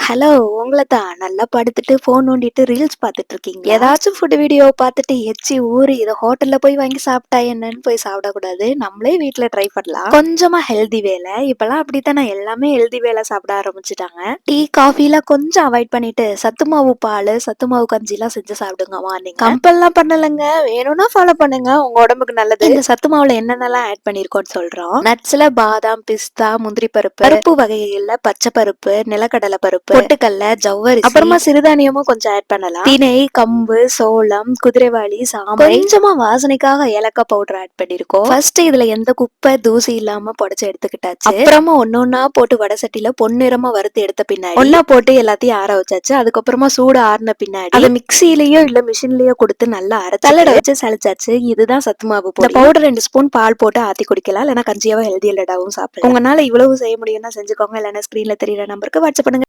Hello! உங்கள தான். நல்லா படுத்துட்டு ஃபோன் நோண்டிட்டு ரீல்ஸ் பார்த்துட்டு இருக்கீங்களா? ஏதாச்சும் ஃபுட் வீடியோ பார்த்துட்டு எச்சி ஊறி இத ஹோட்டல்ல போய் வாங்கி சாப்பிட்டா என்னன்னு போய் சாப்பிடக்கூடாது. நம்மளே வீட்ல ட்ரை பண்ணலாம். கொஞ்சமா ஹெல்தி வேல. இப்பலாம் அப்படித்தானே எல்லாமே ஹெல்தி வேல சாப்பிட ஆரம்பிச்சுட்டாங்க. டீ, காஃபிலாம் கொஞ்சம் அவாய்ட் பண்ணிட்டு சத்து மாவு பாலு, சத்து மாவு கஞ்சிலாம் செஞ்சு சாப்பிடுங்க மார்னிங். கம்பல்லாம் பண்ணலங்க. வேணும்னா ஃபாலோ பண்ணுங்க. உங்க உடம்புக்கு நல்லது. இந்த சத்து மாவுல என்னென்னலாம் ஆட் பண்ணியிருக்கோம்னு சொல்றோம். நட்ஸ்ல பாதாம், பிஸ்தா, முந்திரி பருப்பு, பருப்பு வகைகள்ல பச்சை பருப்பு, நிலக்கடலை பருப்பு, பொட்டுக்கல்ல, ஜவ்வரிசி, அப்புறமா சிறுதானியமும் கொஞ்சம் ஆட் பண்ணலாம். திணை, கம்பு, சோளம், குதிரைவாளி, சாமை, கொஞ்சமா வாசனைக்காக ஏலக்காய் பவுடர் ஆட் பண்ணிருக்கோம். ஃபர்ஸ்ட் இதுல எந்த குப்பை தூசி இல்லாம புடைச்சு எடுத்துக்கிட்டாச்சு. அப்புறமா ஒன்னொன்னா போட்டு வடை சட்டியில பொன்னிறமா வறுத்து எடுத்த பின்னாடி ஒன்னா போட்டு எல்லாத்தையும் ஆற வச்சாச்சு. அதுக்கப்புறமா சூடு ஆறின பின்னாடி அதை மிக்சிலயோ இல்ல மிஷின்லயோ கொடுத்து நல்லா அரைச்சு தள்ளட வச்சு சளிச்சாச்சு. இதுதான் சத்து மாவு பொடி. இந்த பவுடர் 2 ஸ்பூன் பால் போட்டு ஆத்தி குடிக்கலாம். இல்லைன்னா கஞ்சியாவோ ஹெல்தி லடாவும் சாப்பிடலாம். உங்களால இவ்வளவு செய்ய முடியும்னா செஞ்சுக்கோங்க. இல்லைன்னா ஸ்கிரீன்ல தெரியற நம்பருக்கு வாட்ஸ்அப் பண்ணுங்க.